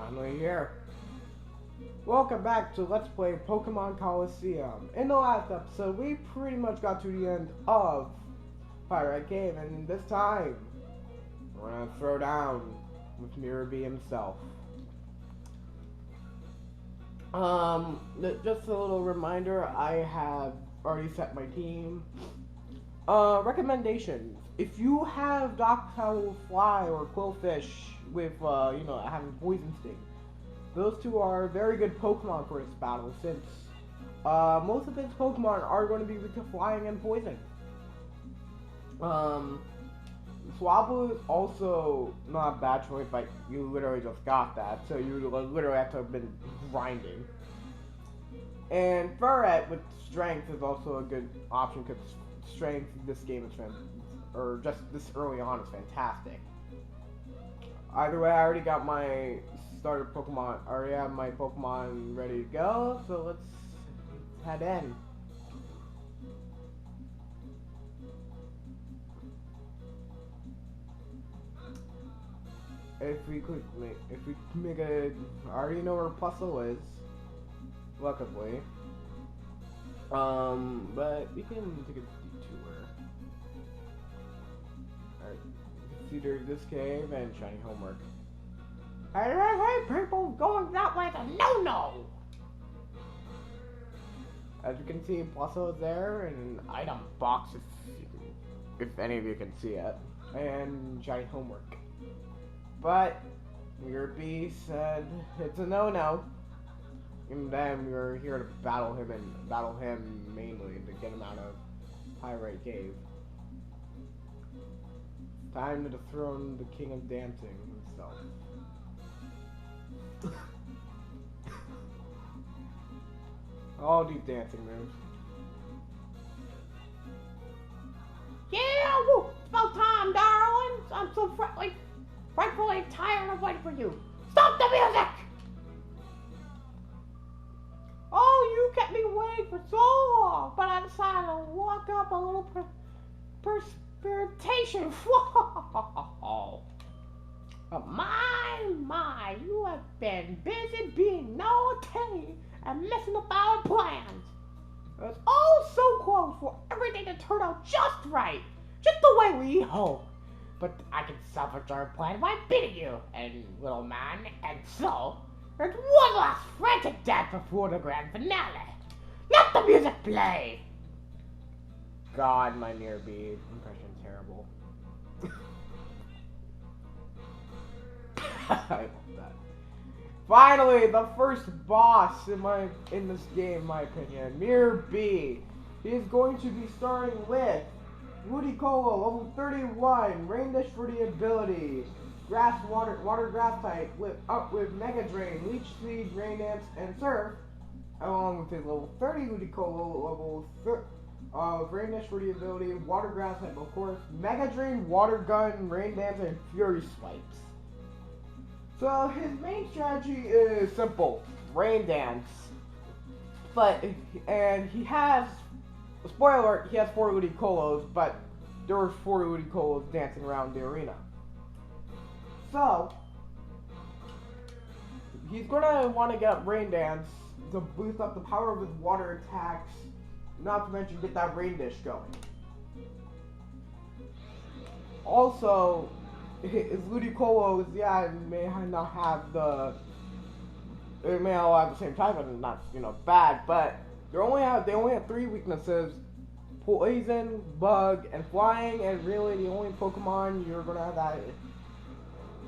finally here. Welcome back to Let's Play Pokemon Colosseum. In the last episode, we pretty much got to the end of Pirate Cave, and this time, we're gonna throw down with Mirror B himself. Just a little reminder, I have already set my team. Recommendations. If you have Doctowl Fly or Quillfish with, having Poison Sting, those two are very good Pokemon for this battle, since most of its Pokemon are going to be weak to flying and poison. Swablu is also not a bad choice, but you literally just got that, so you literally have to have been grinding. And Furret with Strength is also a good option, because Strength this game is or just this early on is fantastic. Either way, I already got my starter Pokemon. I already have my Pokemon ready to go, so let's head in. If we make a, I already know where Puzzle is, luckily. But we can take a detour. Alright, see there's this cave and shiny homework. Hey, people, going that way is a no-no! As you can see, Puzzle is there, and an item box if any of you can see it, and shiny homework. But Mirror B said it's a no-no, and then we're here to battle him mainly to get him out of Pirate Cave. Time to dethrone the King of Dancing himself. All these dancing moves. Yeah, woo! It's about time, darlings! I'm so frightfully tired of waiting for you. Stop the music! Oh, you kept me waiting for so long, but I decided to walk up a little perspiration. But my, you have been busy being naughty and messing up our plans. It was all so close for everything to turn out just right, just the way we hoped. But I can salvage our plan by beating you, and little man, and so there's one last frantic dance before the grand finale. Let the music play. God, my Mirror B impression is terrible. I love that. Finally, the first boss in this game, in my opinion, Mirror B. He is going to be starting with Ludicolo, level 31, Rain Dish for the ability, water grass type, with Mega Drain, Leech Seed, Rain Dance, and Surf, along with his level 30 Ludicolo, level Rain Dish for the ability, water grass type, of course, Mega Drain, Water Gun, Rain Dance, and Fury Swipes. So his main strategy is simple, Rain Dance. And he has, spoiler alert, he has 4 Ludicolos, but there were 4 Ludicolos dancing around the arena. So he's gonna want to get Rain Dance to boost up the power of his water attacks, not to mention get that Rain Dish going. Also, his Ludicolos, yeah, it may not have the, it may all have the same type, and not, bad, but they only have 3 weaknesses: poison, bug, and flying. And really, the only Pokemon you're gonna have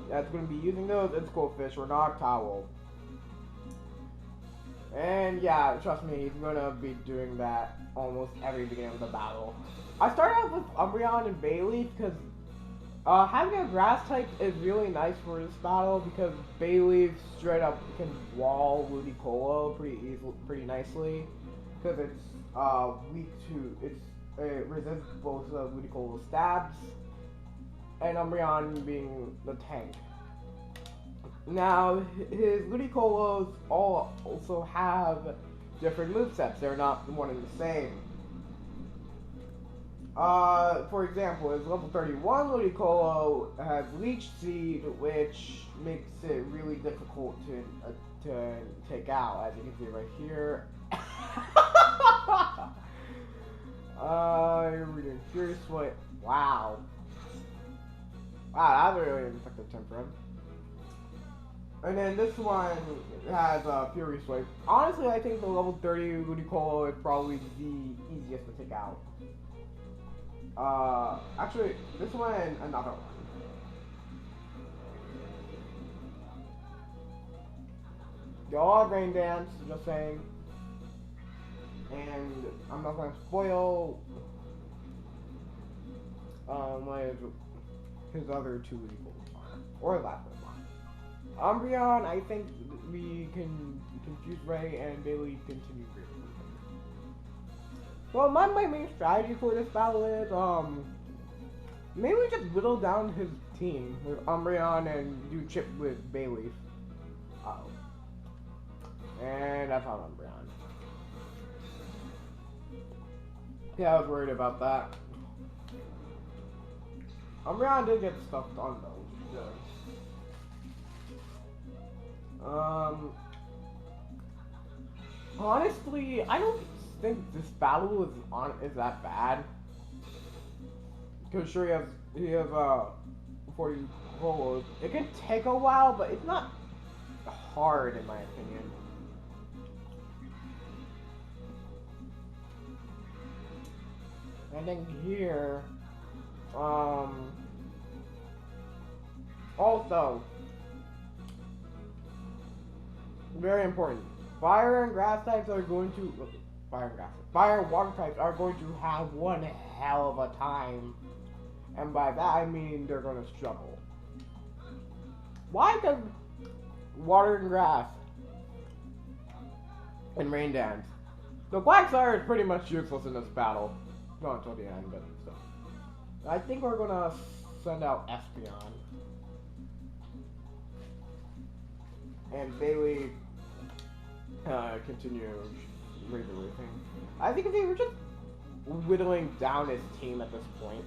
that's gonna be using those is Quillfish or Noctowl. And yeah, trust me, he's gonna be doing that almost every beginning of the battle. I started out with Umbreon and Bayleaf because having a grass type is really nice for this battle, because Bayleaf straight up can wall Ludicolo pretty nicely, because it's weak to, it resists both Ludicolo stabs, and Umbreon being the tank. Now, his Ludicolos all also have different movesets. They're not one and the same. For example, his level 31 Ludicolo has Leech Seed, which makes it really difficult to take out, as you can see right here. We're doing Furious Swipe. Wow. Wow, that's a really effective term for him. And then this one has Fury Swipe. Honestly, I think the level 30 Ludicolo is probably the easiest to take out. Actually, this one and another one. They all have Rain Dance, just saying. And I'm not gonna spoil his other two Ludicolos are. Or last one. Umbreon, I think we can confuse Ray and Bailey continue Ray. Well, my main strategy for this battle is, mainly just whittle down his team with Umbreon and do chip with Bailey. Uh-oh. And I found Umbreon. Yeah, I was worried about that. Umbreon did get stuffed on though, which is good. Honestly, I don't think this battle is that bad. Cause sure he has 40 rollers. It could take a while, but it's not hard in my opinion. And then here, also, very important. Fire and grass types are going to fire and water types are going to have one hell of a time, and by that I mean they're going to struggle. Why? Because water and grass and rain dance. The Quagsire is pretty much useless in this battle. Not until the end, but still. I think we're gonna send out Espeon and Bailey. Continue everything. I think they were just whittling down his team at this point.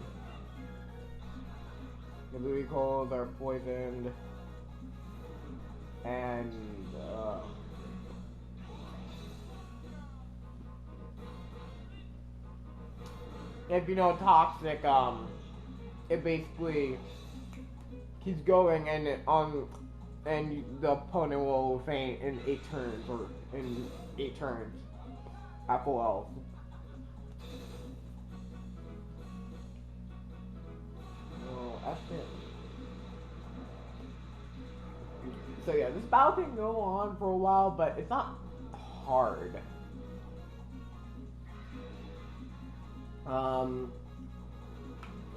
The Ludicolos are poisoned, and if you know Toxic, it basically keeps going and and the opponent will faint in 8 turns, or in 8 turns at full health. Oh, that's it. So yeah, this battle can go on for a while, but it's not hard.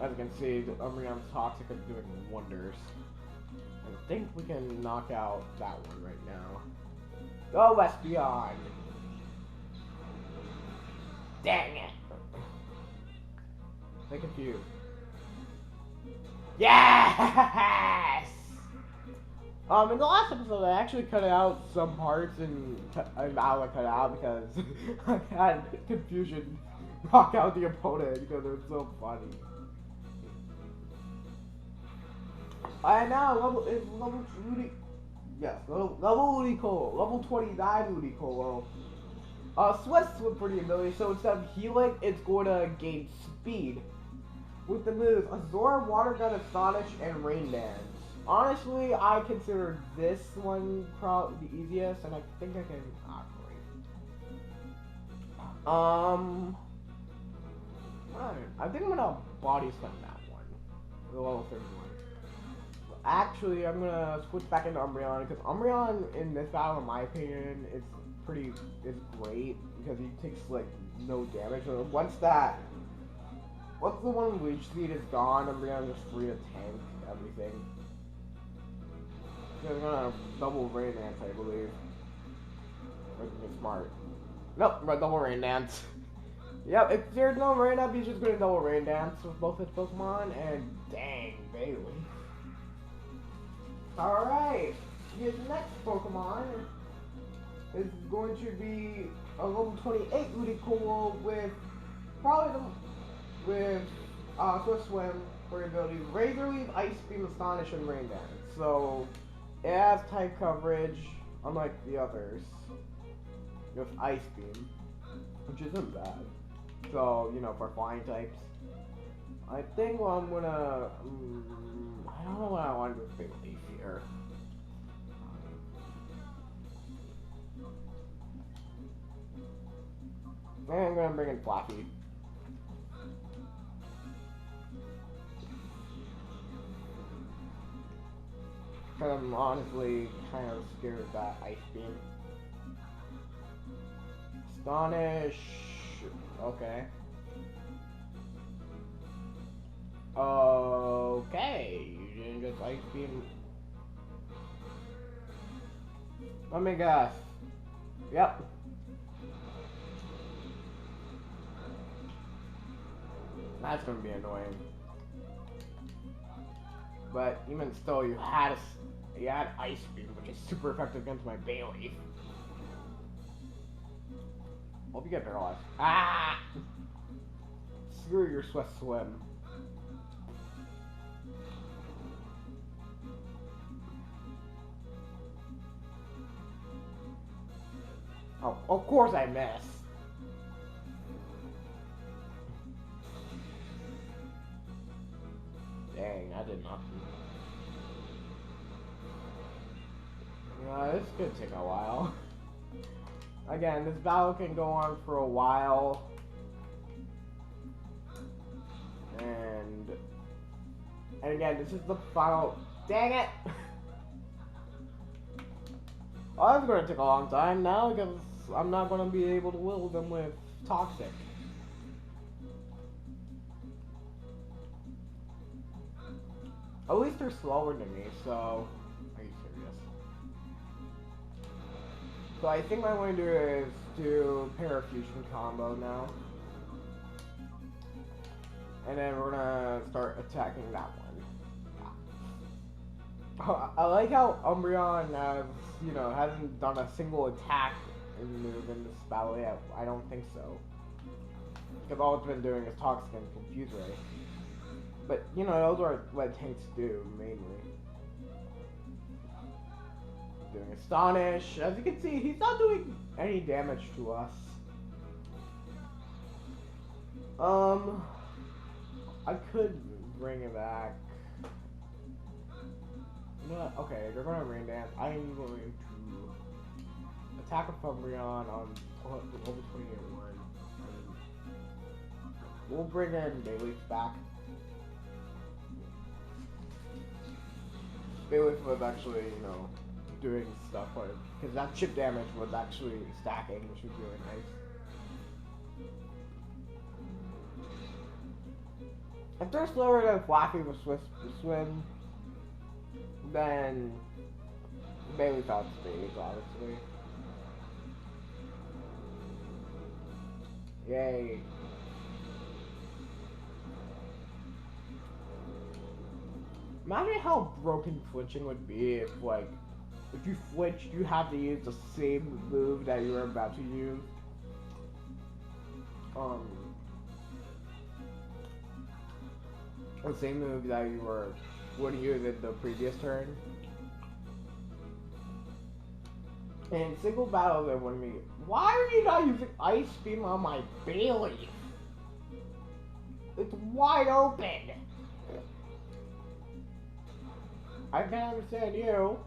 As you can see, the Umbreon's Toxic is doing wonders. I think we can knock out that one right now. Go Espeon! Dang it! Stay confused. Yes! In the last episode, I actually cut out some parts and I cut out because I had confusion knock out the opponent because it was so funny. And now level Ludicolo, level 29 Ludicolo. Swift pretty ability, so instead of healing, it's going to gain speed. With the moves Azor, Water Gun, Astonish, and Rain Dance. Honestly, I consider this one probably the easiest, and I think I can operate. I think I'm gonna body slam that one. The level 31. Actually, I'm gonna switch back into Umbreon because Umbreon in this battle, in my opinion, is great because he takes like no damage. So once the one Leech Seed is gone, Umbreon is free to tank everything. He's gonna double Rain Dance, I believe. Or smart. Nope, double Rain Dance. Yep, if there's no Rain Up, he's just gonna double Rain Dance with both his Pokemon, and dang, Bailey. Alright, his next Pokemon is going to be a level 28 Ludicolo with with Swift Swim for your abilities, Razor Leaf, Ice Beam, Astonish, and Rain Dance. So it has type coverage, unlike the others, with Ice Beam, which isn't bad. So, you know, for flying types. I think I'm gonna, I don't know what I want to do with Big Leaf here. I'm gonna bring in Flappy. Because I'm honestly kind of scared of that Ice Beam. Astonish. Okay. Okay. You didn't just Ice Beam. Let me guess. Yep. That's gonna be annoying. But even still, you had Ice Beam, which is super effective against my Bailey. Hope you get paralyzed. Ah! Screw your Swift Swim. Oh, of course I missed. Dang, I did nothing. This could take a while. Again, this battle can go on for a while. And again, this is the final. Dang it! Oh, that's going to take a long time now because I'm not going to be able to will them with Toxic. At least they're slower than me, so... Are you serious? So I think what I'm going to do is do Parafusion combo now. And then we're going to start attacking that one. I like how Umbreon has, you know, hasn't done a single attack move in this battle yet. I don't think so. Because all it's been doing is Toxic and Confuse Ray. But, you know, those are what tanks do, mainly. Doing Astonish. As you can see, he's not doing any damage to us. I could bring it back. You know what? Okay, they're going to Rain Dance. I'm going to attack a Umbreon on level 28-1. We'll bring in Bayleaf back. Bayleaf was actually, you know, doing stuff for it. Because that chip damage was actually stacking, which was really nice. If they're slower than Flappy with Swift Swim, then Bayleaf outspeeds, obviously. Yay. Imagine how broken flinching would be if, like, if you flinched, you have to use the same move that you were about to use. The same move that you would use in the previous turn. In single battles, it wouldn't be. Why are you not using Ice Beam on my Bailey? It's wide open. I can't understand you.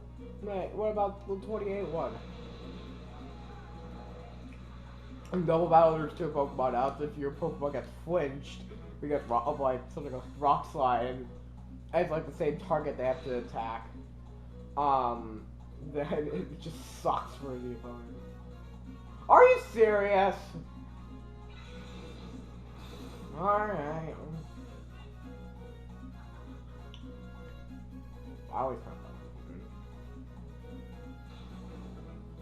Right, what about the 28-1? In double battle, there's two Pokemon out. If your Pokemon gets flinched, we get like something like Rock Slide, and it's like the same target they have to attack. Then it just sucks for the opponent. Are you serious? Alright. I always come up.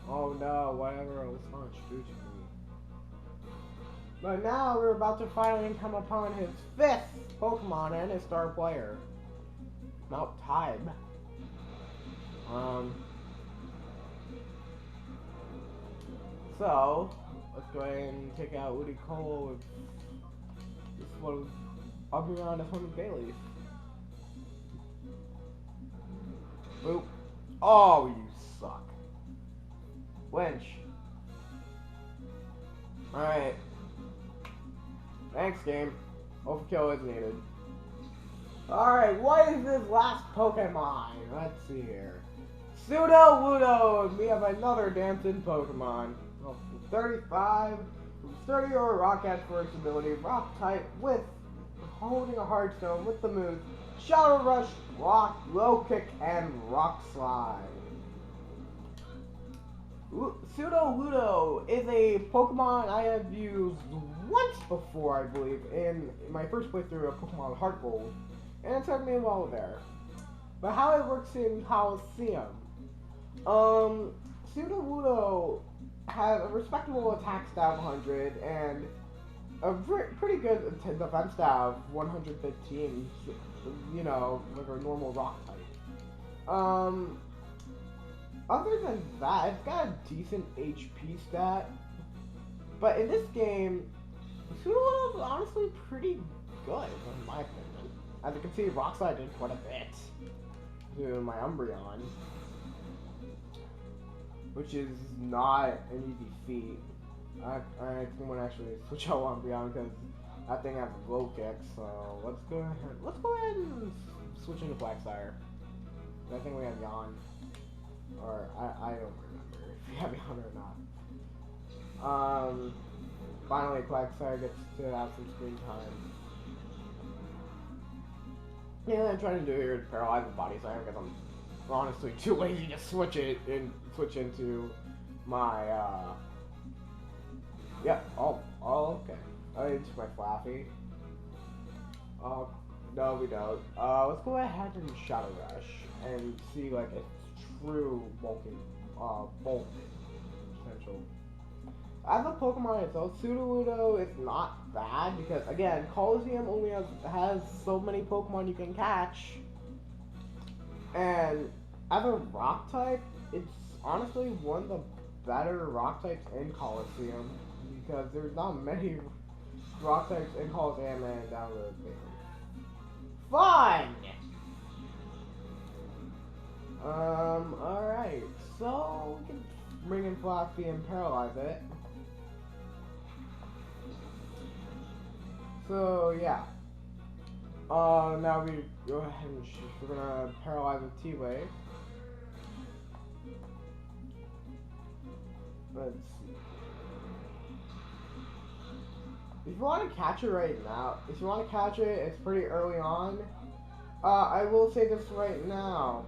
Oh no, whatever it was much food to me. But now we're about to finally come upon his 5th Pokemon and his star player. Mount Tide. So let's go ahead and take out Ludicolo with this one Umbreon is home with Bailey. Boop. Oh, you suck. Lynch. Alright. Thanks, game. Overkill is needed. Alright, what is this last Pokemon? Let's see here. Sudowoodo! We have another dancing Pokemon. 35. Sturdy or Rock Edge for its ability. Rock type with holding a hard stone with the moves Shadow Rush, Rock, Low Kick, and Rock Slide. Sudowoodo is a Pokemon I have used once before, I believe, in my first playthrough of Pokemon Heart Gold, and it took me a while there. But how it works in Colosseum, Sudowoodo has a respectable attack stat of 100 and a pretty good defense stat of 115. You know, like a normal rock type. Other than that, it's got a decent HP stat. But in this game, Sudowoodo is honestly pretty good, in my opinion. As you can see, Rock Slide did quite a bit to my Umbreon, which is not an easy feat. I think I'm gonna actually switch out Umbreon because that thing has a low kick. So let's go ahead and switch into Quagsire. I think we have Yawn. Or, I don't remember if we have Yawn or not. Finally, Quagsire gets to have some screen time. Yeah, I'm trying to do here is paralyze the body sire because I'm honestly too lazy to switch into my, yeah, oh, okay. Into my Flaffy. No, we don't. Let's go ahead and Shadow Rush and see, like, its true bulking, bulk potential. As a Pokemon itself, Sudowoodo is not bad because, again, Colosseum only has so many Pokemon you can catch. And as a rock type, it's honestly one of the better rock types in Colosseum because there's not many rock types in Colosseum and down the thing. Fun! Alright, so we can bring in Flaffy and paralyze it. So, yeah. Now we go ahead and we're gonna paralyze with T-Wave. Let's see. If you want to catch it right now, if you want to catch it, it's pretty early on. I will say this right now.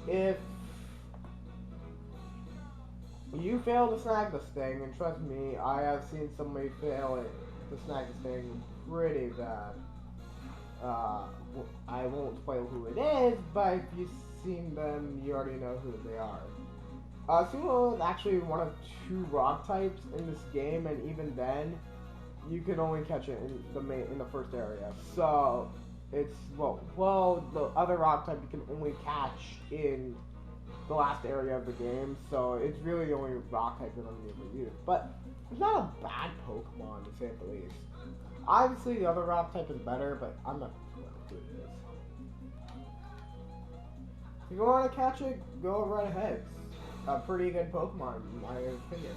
If you fail to snag this thing, and trust me, I have seen somebody fail it to snag this thing pretty bad. I won't spoil who it is, but if you've seen them, you already know who they are. Sudowoodo is actually one of 2 rock types in this game, and even then, you can only catch it in the first area. So it's well, the other rock type you can only catch in the last area of the game. So it's really the only rock type that I'm able to use. But it's not a bad Pokemon to say the least. Obviously, the other rock type is better, but I'm not sure who it is. If you want to catch it, go right ahead. It's a pretty good Pokemon, in my opinion.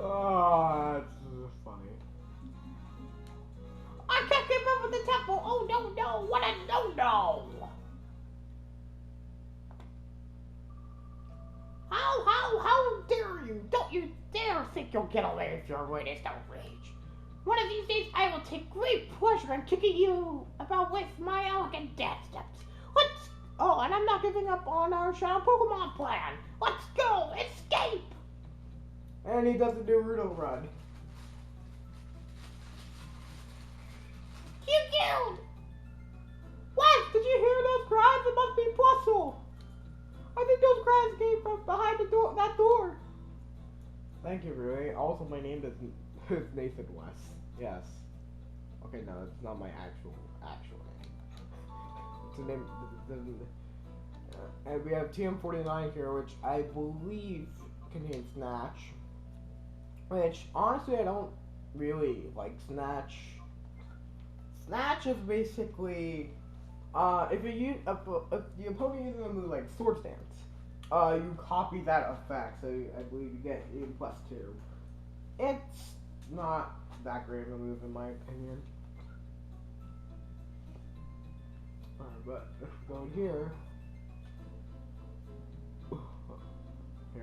Oh, that's funny. I can't keep up with the tempo. Oh no, what a no. How dare you? Don't you dare think you'll get away with your latest outrage. One of these days I will take great pleasure in kicking you about with my elegant dance steps. Oh, and I'm not giving up on our Shadow Pokemon plan. Let's go! Escape! And he does the Naruto run. Cute! What? Did you hear those cries? It must be Puzzle. I think those cries came from behind that door. Thank you, Rui. Also, my name is Nathan West. Yes. Okay, no, it's not my actual name. to name and we have TM49 here, which I believe contains Snatch. Which honestly, I don't really like Snatch. Snatch is basically if the opponent uses a move like Sword Stance, you copy that effect, so I believe you get a +2. It's not that great of a move in my opinion. But if we go here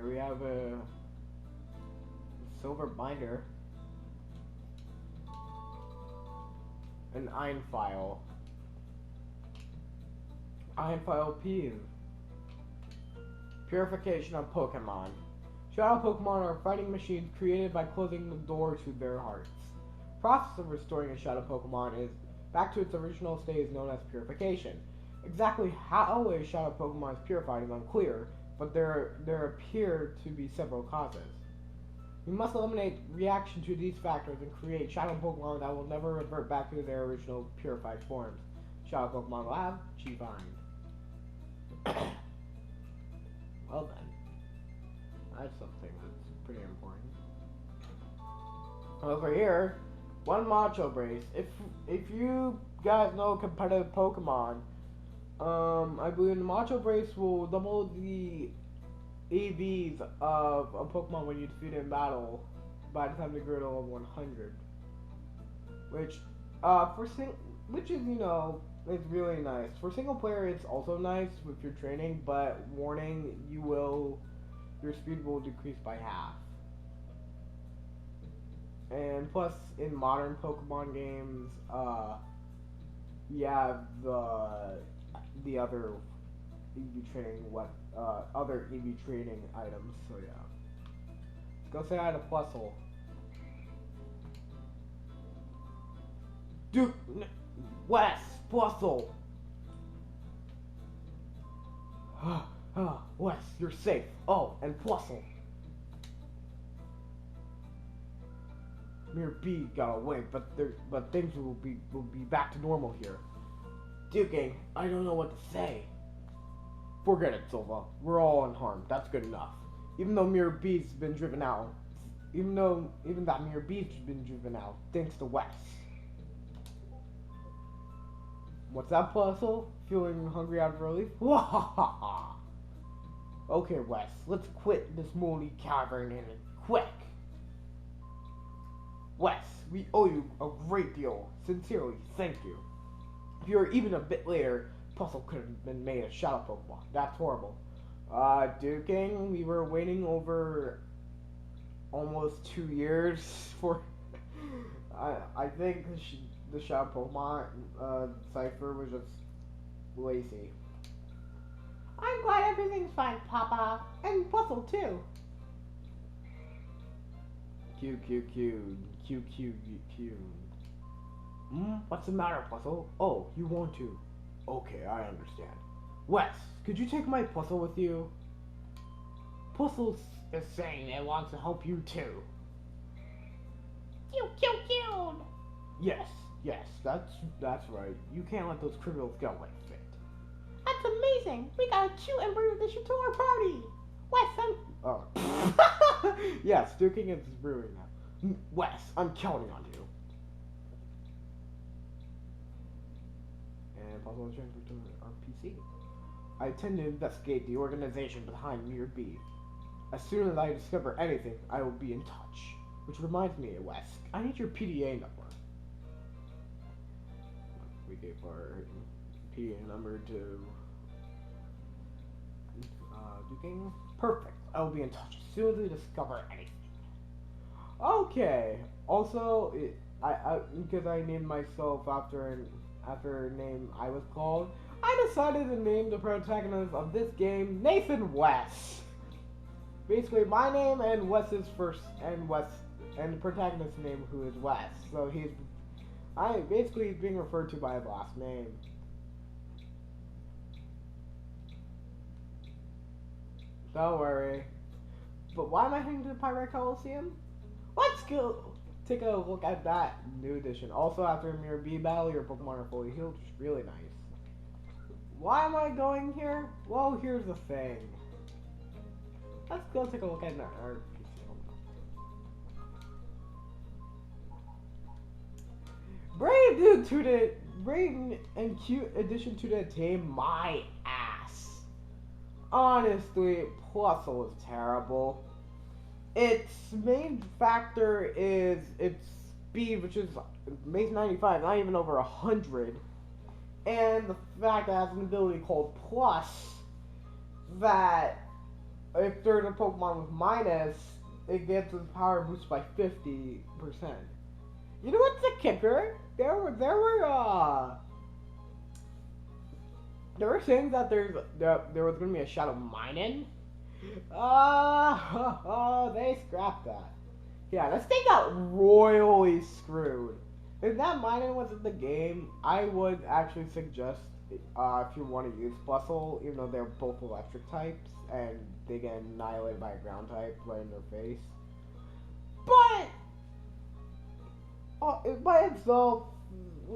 we have a silver binder, an iron file P. Purification of Pokemon. Shadow Pokemon are fighting machines created by closing the door to their hearts. The process of restoring a Shadow Pokemon is back to its original state is known as purification. Exactly how a Shadow Pokemon is purified is unclear, but there appear to be several causes. We must eliminate reaction to these factors and create Shadow Pokemon that will never revert back to their original purified forms. Shadow Pokemon Lab, G-Vine. Well then, that's something that's pretty important. Over here, one Macho Brace. If you guys know competitive Pokemon, I believe the Macho Brace will double the AVs of a Pokemon when you defeat it in battle by the time they grow to level 100. Which, which is, you know, it's really nice. For single player, it's also nice with your training, but warning, your speed will decrease by half. And plus, in modern Pokemon games, you have the other EV training, other EV training items. So yeah, let's go say hi to Plusle. Dude, Wes, Plusle. Wes, you're safe. Oh, and Plusle. Mirror B got away, but things will be back to normal here. Duking, I don't know what to say. Forget it, Silva. We're all unharmed. That's good enough. Even though Mirror B's been driven out, even that Mirror B's been driven out, thanks to Wes. What's that, Plusle? Feeling hungry out of relief? Wahahaha! Okay, Wes, let's quit this moldy cavern and quick. Wes, we owe you a great deal. Sincerely, thank you. If you were even a bit later, Plusle could have been made a Shadow Pokemon. That's horrible. Duking, we were waiting over almost 2 years for... I think the Shadow Pokemon Cypher was just lazy. I'm glad everything's fine, Papa. And Plusle, too. Q. What's the matter, Plusle? Oh, you want to? Okay, I understand. Wes, could you take my Plusle with you? Plusle is saying it wants to help you too. Cute. Yes, that's right. You can't let those criminals get away with it. That's amazing. We got a cute and bring addition to our party. Wes, Oh. Yes, Duking is brewing now. Wes, I'm counting on you. And Plusle is transferred to RPC. I intend to investigate the organization behind Mirror B. As soon as I discover anything, I will be in touch. Which reminds me, Wes, I need your PDA number. We gave our PDA number to Duking. Perfect. I will be in touch as soon as we discover anything. Okay. Also, because I named myself after a name I was called, I decided to name the protagonist of this game Nathan West. Basically, my name and Wes's first and the protagonist's name, who is Wes. So he's being referred to by his last name. Don't worry. But why am I heading to the Pirate Colosseum? Let's go take a look at that new edition. Also, after a Mirror B battle, your Pokemon are fully healed, which is really nice. Why am I going here? Well, here's the thing. Let's go take a look at our PC. Brave and cute addition to the team. My ass. Honestly, Plusle was terrible. Its main factor is its speed, which is makes 95, not even over 100. And the fact that it has an ability called Plus, that if there's a Pokemon with minus, it gets its power boosted by 50%. You know what's the kicker? There were saying that there was gonna be a Shadow Minen. They scrapped that. Yeah, this thing got royally screwed. If that Minen was in the game, I would actually suggest if you want to use Bustle, even though they're both electric types and they get annihilated by a ground type right in their face. But by itself,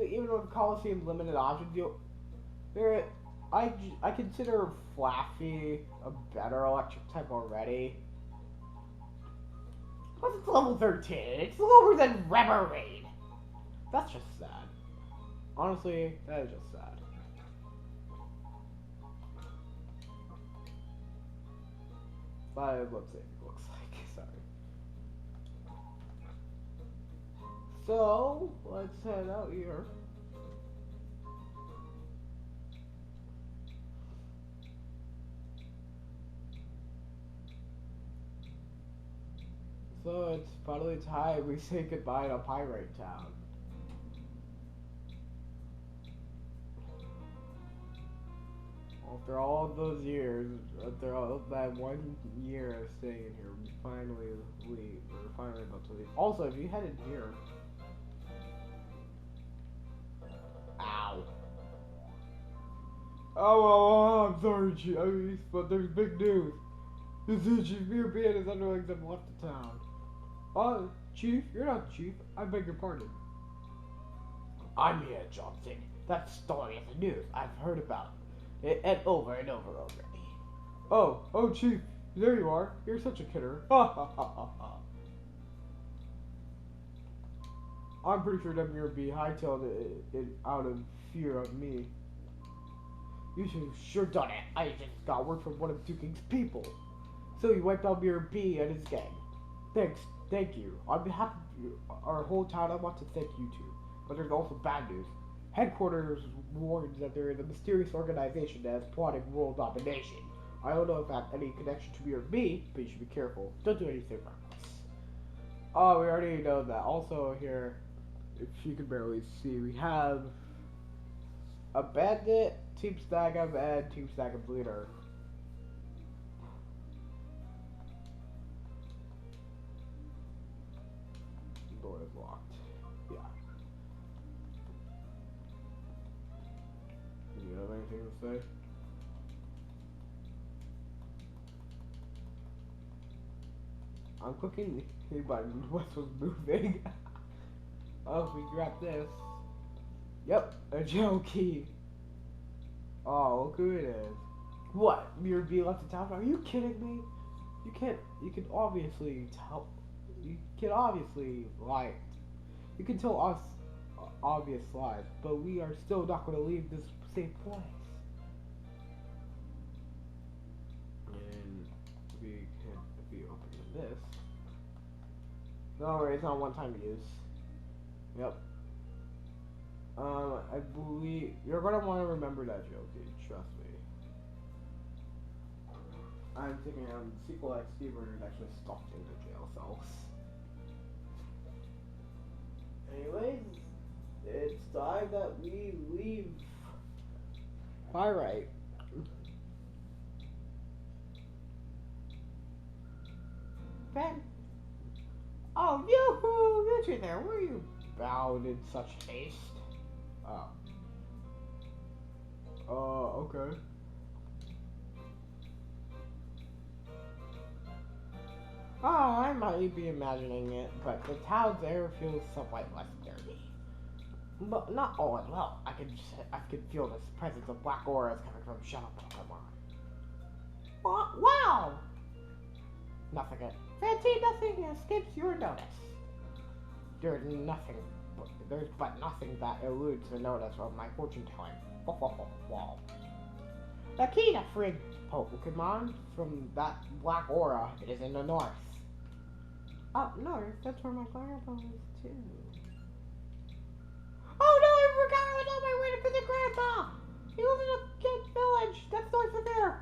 even though the Colosseum limited options, I consider Flaffy a better electric type already. Plus it's level 13. It's lower than Remoraid. That's just sad. Honestly, that is just sad. But let's see what it looks like. Sorry. So, let's head out here. So it's finally time we say goodbye to Pirate Town. After all those years, after all that 1 year of staying in here, we finally leave. We're finally about to leave. Also, if you headed here, ow. Oh, I'm sorry, Chief. But there's big news. This is Chief Mirror and his underlings have left the town. Chief, you're not the chief. I beg your pardon. I'm here, Johnson. That story is the news. I've heard about it and over already. Oh, Chief, there you are. You're such a kidder. Ha ha ha ha ha. I'm pretty sure that Mirror B hightailed it out of fear of me. You should have sure done it. I just got word from one of Duking's people. So you wiped out Mirror B and his gang. Thank you. On behalf of our whole town, I want to thank you too. But there's also bad news. Headquarters warns that there is a mysterious organization that is plotting world domination. I don't know if that has any connection to Mirror B, but you should be careful. Don't do anything reckless. Oh, we already know that. Also here, if you can barely see, we have a Bandit, Team Stagum, and Team Stagum's leader. Door is locked. Yeah. Do you have anything to say? I'm clicking the button. What was moving? Oh, we grab this. Yep, a jail key. Oh, look who it is. What? Mirror B left the town? Are you kidding me? You can obviously tell. You can obviously lie. You can tell us obvious lies, but we are still not going to leave this safe place. And if we open this. Don't worry, it's not one time use. Yep. I believe you're gonna want to remember that joke, dude. Trust me. I'm thinking sequel XD version actually stuffed in the jail cells. Anyways, it's time that we leave. Alright. Ben? Oh, yoo-hoo! You two there, where are you bound in such haste? Oh. Okay. Oh, I might be imagining it, but the town's air feels somewhat less dirty. But not all as well. I could feel this presence of black auras coming from shadow Pokemon. Wow! Nothing. Nothing escapes your notice. There's but nothing that eludes the notice of my fortune telling. Wow. The key to free Pokemon from that black aura. It is in the north. Up north? That's where my grandpa is too. Oh no, I forgot I was on my way to visit Grandpa! He lives in a kid village that's north of there.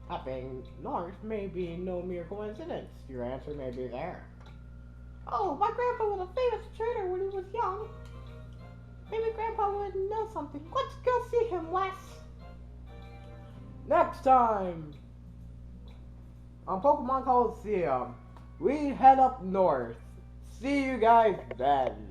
That being north may be no mere coincidence. Your answer may be there. Oh, my grandpa was a famous trader when he was young. Maybe Grandpa would know something. Let's go see him, Wes. Next time on Pokemon Colosseum, we head up north. See you guys then.